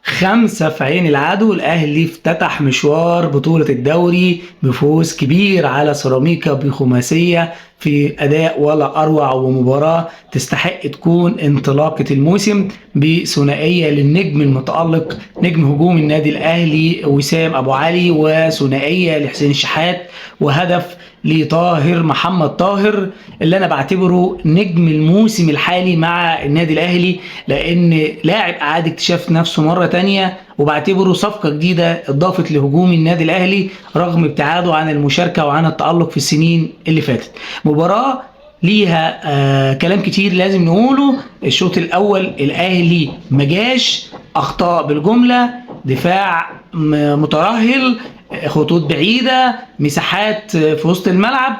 5 في عين العدو. الأهلي افتتح مشوار بطولة الدوري بفوز كبير على سيراميكا بخماسية في أداء ولا أروع، ومباراة تستحق تكون انطلاقة الموسم بثنائية للنجم المتألق نجم هجوم النادي الأهلي وسام أبو علي، وثنائية لحسين الشحات، وهدف لطاهر محمد طاهر اللي انا بعتبره نجم الموسم الحالي مع النادي الاهلي، لان لاعب اعاد اكتشاف نفسه مره تانية، وبعتبره صفقه جديده اضافت لهجوم النادي الاهلي رغم ابتعاده عن المشاركه وعن التالق في السنين اللي فاتت. مباراه ليها كلام كتير لازم نقوله. الشوط الاول الاهلي مجاش، اخطاء بالجمله، دفاع مترهل، خطوط بعيده، مساحات في وسط الملعب.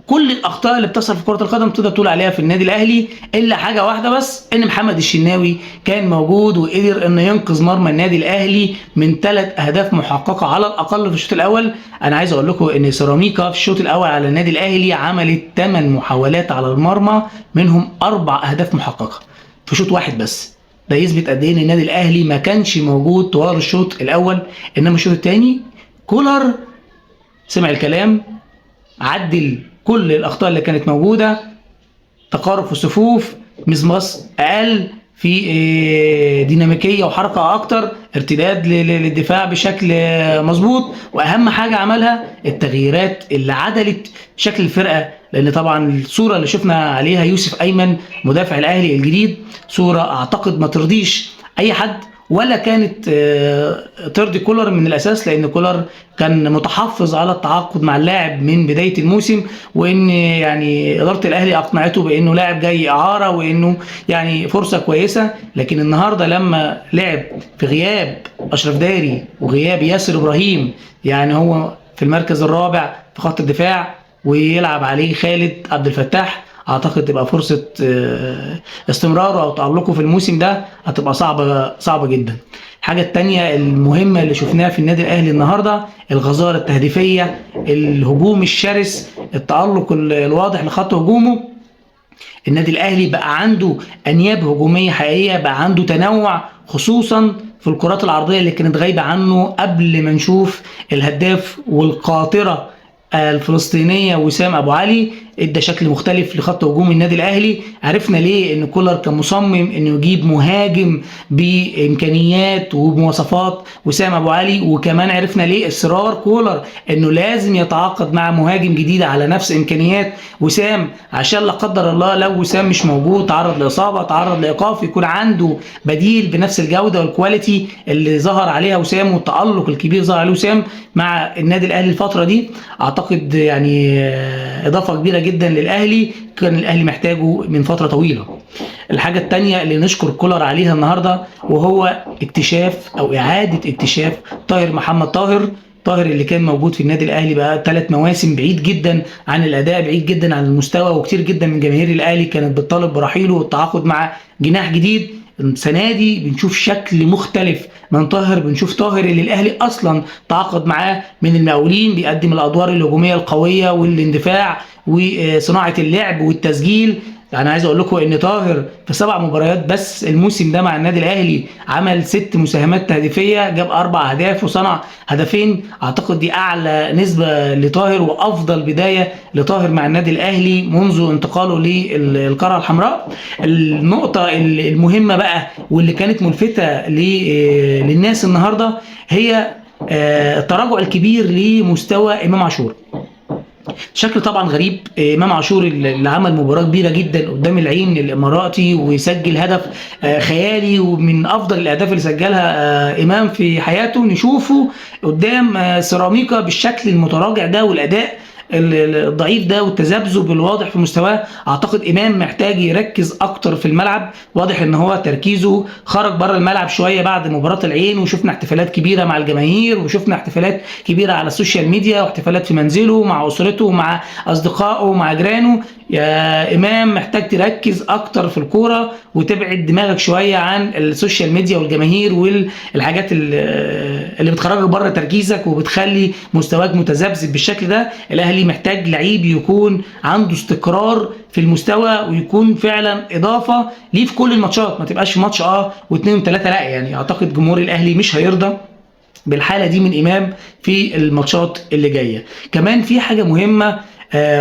كل الاخطاء اللي بتحصل في كره القدم تقدر تقول عليها في النادي الاهلي، الا حاجه واحده بس، ان محمد الشناوي كان موجود وقدر انه ينقذ مرمى النادي الاهلي من 3 اهداف محققه على الاقل في الشوط الاول. انا عايز اقول لكم ان سيراميكا في الشوط الاول على النادي الاهلي عملت 8 محاولات على المرمى، منهم 4 اهداف محققه في شوط واحد بس. ده يثبت قد ايه ان النادي الاهلي ما كانش موجود طوال الشوط الاول. انما الشوط الثاني كولر سمع الكلام، عدل كل الاخطاء اللي كانت موجوده، تقارب في الصفوف، مزمص اقل، في ديناميكيه وحركه اكتر، ارتداد للدفاع بشكل مظبوط، واهم حاجه عملها التغييرات اللي عدلت شكل الفرقه. لان طبعا الصوره اللي شفنا عليها يوسف ايمن مدافع الاهلي الجديد صوره اعتقد ما ترضيش اي حد، ولا كانت ترضي كولر من الاساس، لان كولر كان متحفظ على التعاقد مع اللاعب من بدايه الموسم، وان يعني اداره الاهلي اقنعته بانه لاعب جاي اعاره وانه يعني فرصه كويسه. لكن النهارده لما لعب في غياب اشرف داري وغياب ياسر ابراهيم، يعني هو في المركز الرابع في خط الدفاع، ويلعب عليه خالد عبد الفتاح، اعتقد تبقى فرصه استمراره او تألقه في الموسم ده هتبقى صعبه جدا. الحاجه التانية المهمه اللي شفناها في النادي الاهلي النهارده الغزاره التهديفيه، الهجوم الشرس، التألق الواضح لخط هجومه. النادي الاهلي بقى عنده انياب هجوميه حقيقيه، بقى عنده تنوع خصوصا في الكرات العرضيه اللي كانت غايبه عنه قبل ما نشوف الهداف والقاطره الفلسطينيه وسام ابو علي. ادى شكل مختلف لخط هجوم النادي الاهلي. عرفنا ليه ان كولر كان مصمم انه يجيب مهاجم بامكانيات وبمواصفات وسام ابو علي، وكمان عرفنا ليه اصرار كولر انه لازم يتعاقد مع مهاجم جديد على نفس امكانيات وسام، عشان لا قدر الله لو وسام مش موجود، تعرض لاصابه، تعرض لايقاف، يكون عنده بديل بنفس الجوده والكواليتي اللي ظهر عليها وسام والتالق الكبير ظهر عليه وسام مع النادي الاهلي الفتره دي. اعتقد يعني اضافه كبيره جدا للاهلي كان الاهلي محتاجه من فتره طويله. الحاجه الثانيه اللي نشكر كولر عليها النهارده وهو اكتشاف او اعاده اكتشاف طاهر محمد طاهر اللي كان موجود في النادي الاهلي بقى 3 مواسم بعيد جدا عن الاداء، بعيد جدا عن المستوى، وكتير جدا من جماهير الاهلي كانت بتطالب برحيله والتعاقد مع جناح جديد. السنه دي بنشوف شكل مختلف من طاهر، بنشوف طاهر اللي الاهلي اصلا تعاقد معاه من المقاولين، بيقدم الادوار الهجوميه القويه والاندفاع وصناعه اللعب والتسجيل. انا عايز اقول لكم ان طاهر في 7 مباريات بس الموسم ده مع النادي الاهلي عمل 6 مساهمات تهديفيه، جاب 4 اهداف وصنع هدفين. اعتقد دي اعلى نسبه لطاهر وافضل بدايه لطاهر مع النادي الاهلي منذ انتقاله للقاره الحمراء. النقطه المهمه بقى واللي كانت ملفته للناس النهارده هي التراجع الكبير لمستوى امام عاشور. شكل طبعا غريب، امام عاشور اللي عمل مباراه كبيره جدا قدام العين الاماراتي ويسجل هدف خيالي ومن افضل الاهداف اللي سجلها امام في حياته، نشوفه قدام سيراميكا بالشكل المتراجع ده والاداء الضعيف ده والتذبذب الواضح في مستواه. اعتقد امام محتاج يركز اكتر في الملعب. واضح ان هو تركيزه خرج بره الملعب شويه بعد مباراه العين، وشفنا احتفالات كبيره مع الجماهير، وشفنا احتفالات كبيره على السوشيال ميديا، واحتفالات في منزله مع اسرته مع اصدقائه مع جيرانه. يا امام محتاج تركز اكتر في الكوره وتبعد دماغك شويه عن السوشيال ميديا والجماهير والحاجات اللي بتخرجك بره تركيزك وبتخلي مستواك متذبذب بالشكل ده. الاهلي الاهلي محتاج لعيب يكون عنده استقرار في المستوى ويكون فعلا اضافه ليه في كل الماتشات، ما تبقاش ماتش واثنين وثلاثه لا. يعني اعتقد جمهور الاهلي مش هيرضى بالحاله دي من امام في الماتشات اللي جايه. كمان في حاجه مهمه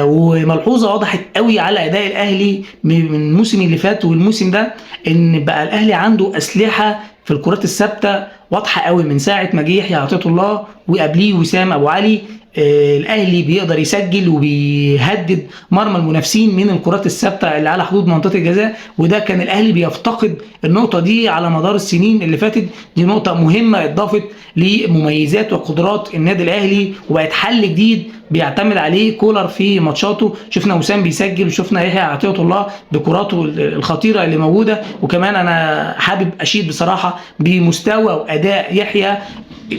وملحوظه وضحت قوي على اداء الاهلي من الموسم اللي فات والموسم ده، ان بقى الاهلي عنده اسلحه في الكرات الثابته واضحه قوي من ساعه ما جه يحيى عطيه الله وقبليه وسام ابو علي. الاهلي بيقدر يسجل وبيهدد مرمى المنافسين من الكرات الثابته اللي على حدود منطقه الجزاء، وده كان الاهلي بيفتقد النقطه دي على مدار السنين اللي فاتت. دي نقطه مهمه اضافت لمميزات وقدرات النادي الاهلي وبقت حل جديد بيعتمد عليه كولر في ماتشاته. شفنا وسام بيسجل وشفنا يحيى عطيه الله بكراته الخطيره اللي موجوده. وكمان انا حابب اشيد بصراحه بمستوى واداء يحيى.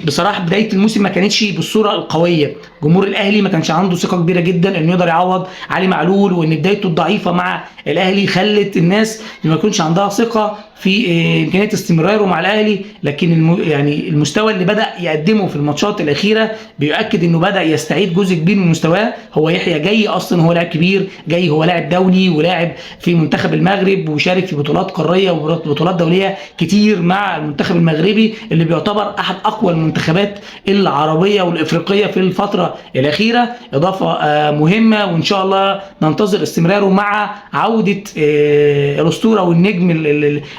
بصراحه بدايه الموسم ما كانتش بالصوره القويه، جمهور الاهلي ما كانش عنده ثقه كبيره جدا انه يقدر يعوض علي معلول، وان بدايته الضعيفه مع الاهلي خلت الناس ما يكونش عندها ثقه في امكانيه استمراره مع الاهلي. لكن يعني المستوى اللي بدا يقدمه في الماتشات الاخيره بيؤكد انه بدا يستعيد جزء كبير من مستواه. هو يحيى جاي اصلا هو لاعب كبير، جاي هو لاعب دولي ولاعب في منتخب المغرب وشارك في بطولات قاريه وبطولات دوليه كتير مع المنتخب المغربي اللي بيعتبر احد اقوى المنتخبات العربيه والافريقيه في الفتره الاخيره. اضافه مهمه، وان شاء الله ننتظر استمراره مع عوده الاسطوره والنجم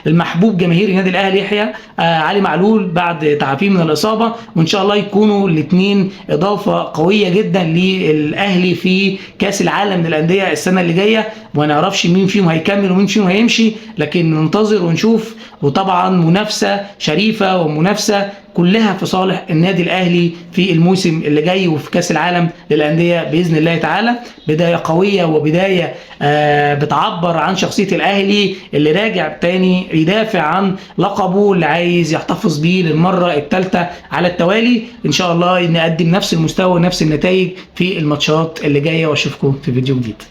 المحبوب جماهير النادي الاهلي يحيى علي معلول بعد تعافيه من الاصابه. وان شاء الله يكونوا الاثنين اضافه قويه جدا للاهلي في كاس العالم للانديه السنه اللي جايه. وما نعرفش مين فيهم هيكمل ومين فيهم هيمشي، لكن ننتظر ونشوف. وطبعا منافسه شريفه ومنافسه كلها في صالح النادي الاهلي في الموسم اللي جاي وفي كاس العالم للانديه باذن الله تعالى. بدايه قويه وبدايه بتعبر عن شخصيه الاهلي اللي راجع تاني يدافع عن لقبه اللي عايز يحتفظ بيه للمره الثالثه على التوالي. ان شاء الله نقدم نفس المستوى ونفس النتائج في الماتشات اللي جايه، واشوفكم في فيديو جديد.